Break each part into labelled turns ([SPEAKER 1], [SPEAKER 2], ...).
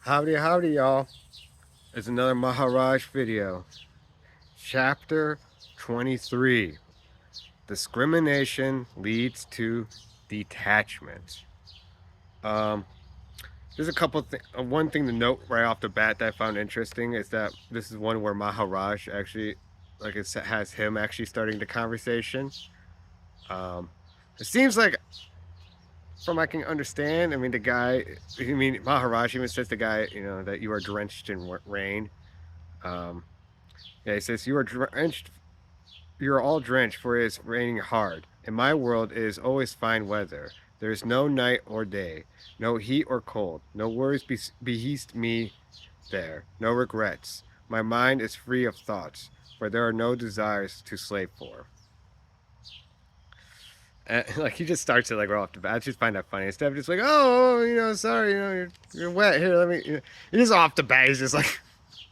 [SPEAKER 1] Howdy, howdy, y'all. It's another Maharaj video. Chapter 23. Discrimination leads to detachment. Um, there's a couple one thing to note right off the bat that I found interesting is that this is one where Maharaj actually, like, it has him actually starting the conversation. Um, it seems like, from I can understand, I mean, the guy, Maharaj even says the guy, that you are drenched in rain. Um, Yeah, he says, You are drenched. You are all drenched, for it is raining hard. In my world, it is always fine weather. There is no night or day, no heat or cold. No worries beheast me there, no regrets. My mind is free of thoughts, for there are no desires to slave for. And, like, he just starts it like right off the bat. I just find that funny. Instead of just like, oh, sorry, you're wet. Here, let me. He just off the bat. He's just like,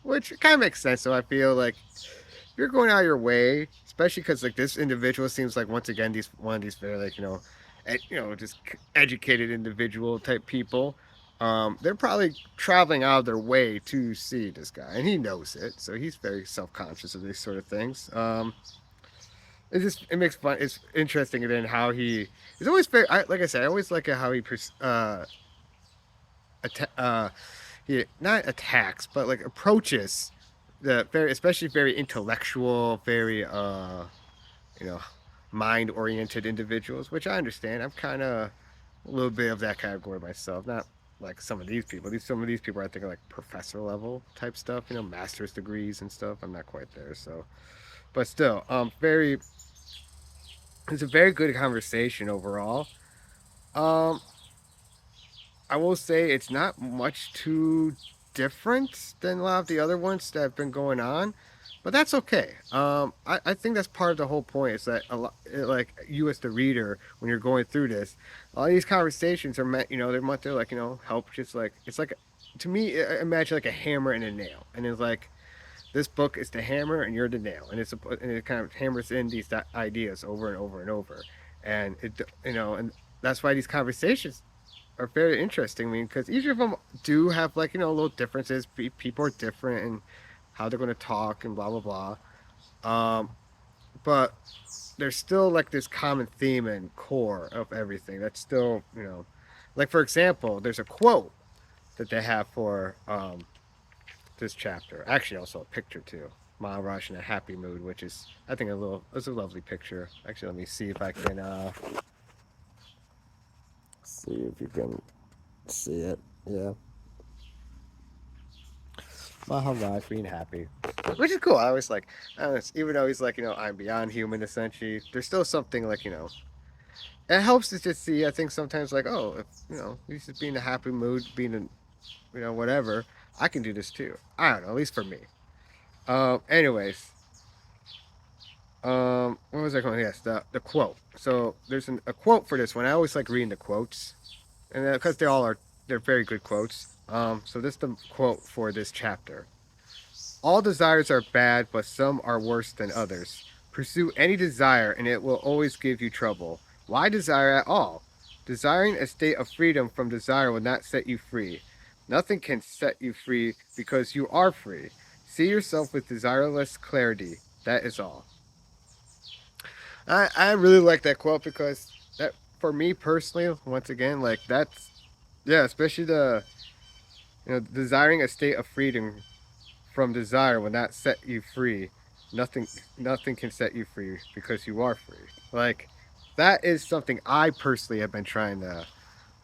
[SPEAKER 1] which kind of makes sense. So I feel like if you're going out of your way, especially because like this individual seems like once again these one of these very like just educated individual type people. They're probably traveling out of their way to see this guy, and he knows it, so he's very self conscious of these sort of things. It makes fun. It's interesting then how he is always very. Like I said, I always like how atta- uh, he not attacks, but like approaches the very, especially very intellectual, very you know, mind oriented individuals, which I understand. I'm kind of a little bit of that category myself. Not like some of these people. Some of these people I think are like professor level type stuff, master's degrees and stuff. I'm not quite there, so but still, very. It's a very good conversation overall. Um, I will say it's not much too different than a lot of the other ones that have been going on, but that's okay. I think that's part of the whole point is that like you as the reader, when you're going through this, all these conversations are meant, they're meant to like, help just like, it's like, to me, imagine like a hammer and a nail. And it's like, this book is the hammer and you're the nail. And it kind of hammers in these ideas over and over and over. And and that's why these conversations are very interesting. I mean, because each of them do have like little differences. People are different and how they're going to talk and blah blah blah. Um, but there's still like this common theme and core of everything. That's still like for example, there's a quote that they have for this chapter. Actually, also a picture too. Maharaj in a happy mood, which is I think it's a lovely picture. Actually, let me see if I can see if you can see it. Yeah, Maharaj being happy, which is cool. I always like, even though he's like, I'm beyond human essentially, there's still something like, it helps to just see. I think sometimes like, oh, if, he's just being in a happy mood, being in, whatever, I can do this too. I don't know, at least for me. Anyways, what was I going? Yes, the quote. So there's a quote for this one. I always like reading the quotes, and because they're very good quotes. So this is the quote for this chapter. All desires are bad, but some are worse than others. Pursue any desire, and it will always give you trouble. Why desire at all? Desiring a state of freedom from desire will not set you free. Nothing can set you free because you are free. See yourself with desireless clarity. That is all. I really like that quote because that for me personally, once again, like that's yeah, especially the desiring a state of freedom from desire will not set you free. Nothing nothing can set you free because you are free. Like that is something I personally have been trying to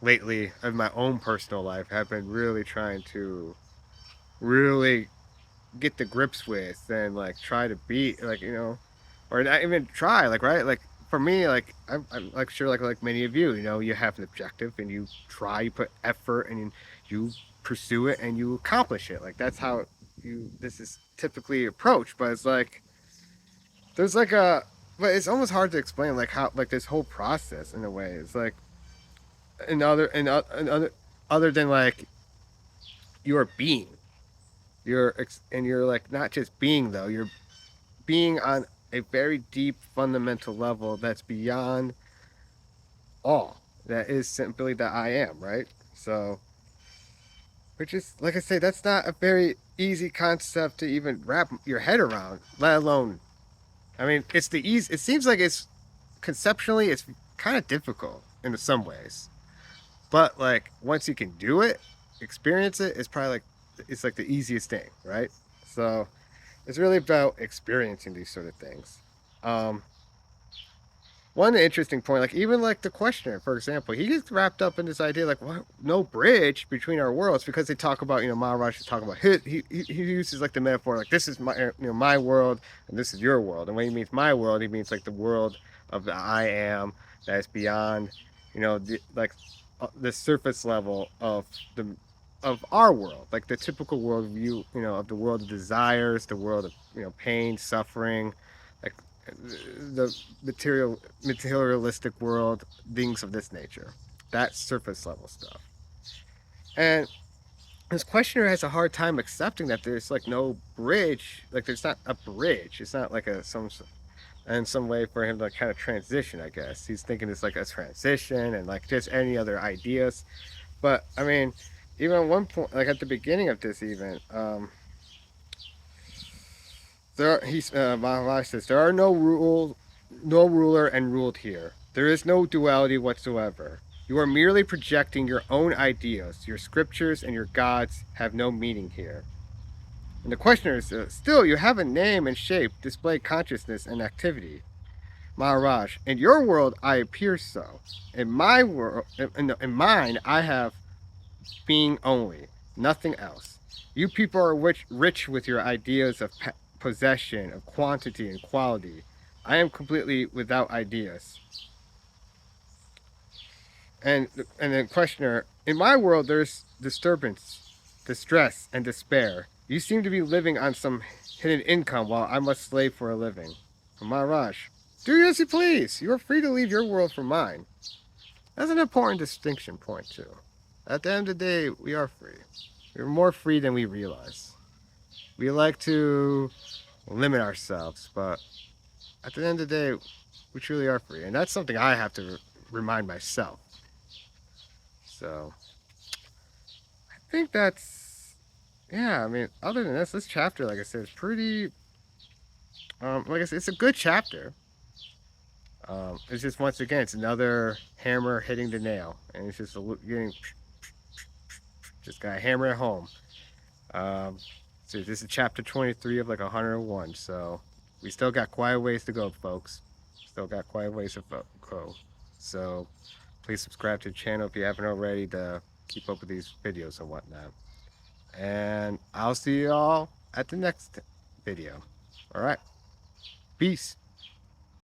[SPEAKER 1] lately in my own personal life have been really trying to really get the grips with and like try to beat like or not even try like right like for me like I'm like sure like many of you you have an objective and you try you put effort and you pursue it and you accomplish it like that's how you this is typically approached but it's like there's like a but it's almost hard to explain like how like this whole process in a way it's like in other than like you're being and you're like not just being though you're being on a very deep fundamental level that's beyond all that is simply that I am right so which is, like I say, that's not a very easy concept to even wrap your head around, let alone. I mean, it's the easy. It seems like it's conceptually, it's kind of difficult in some ways, but like once you can do it, experience it, it's probably like it's like the easiest thing, right? So it's really about experiencing these sort of things. Um, One interesting point, like even like the questioner, for example, he gets wrapped up in this idea like what no bridge between our worlds because they talk about Maharaj is talking about he uses like the metaphor like this is my my world and this is your world, and when he means my world he means like the world of the I am that is beyond like the surface level the of our world, like the typical world view, of the world of desires, the world of pain, suffering, like the materialistic world, things of this nature. That's surface level stuff. And this questioner has a hard time accepting that there's like no bridge, like there's not a bridge. It's not like a some in some way for him to kind of transition. I guess he's thinking it's like a transition and like just any other ideas. But I mean, even at one point, like at the beginning of this, even Maharaj says there are no ruler and ruled here. There is no duality whatsoever. You are merely projecting your own ideas. Your scriptures and your gods have no meaning here. And the questioner is still you have a name and shape, display consciousness and activity. Maharaj, in your world I appear so. In my world, in mine, I have being only, nothing else. You people are rich with your ideas of possession, of quantity and quality. I am completely without ideas. And and the questioner, in my world, there's disturbance, distress, and despair. You seem to be living on some hidden income while I must slave for a living. Maharaj, do as you please. You are free to leave your world for mine. That's an important distinction point too. At the end of the day, we are free. We're more free than we realize. We like to limit ourselves, but at the end of the day, we truly are free. And that's something I have to remind myself. So I think that's, yeah, I mean, other than this chapter, like I said, is pretty, like I said, it's a good chapter. It's just, once again, it's another hammer hitting the nail. And it's just getting, just got to hammer it home. Um, so this is chapter 23 of like 101. So we still got quite a ways to go, folks. Still got quite a ways to go. So please subscribe to the channel if you haven't already to keep up with these videos and whatnot. And I'll see you all at the next video. All right. Peace.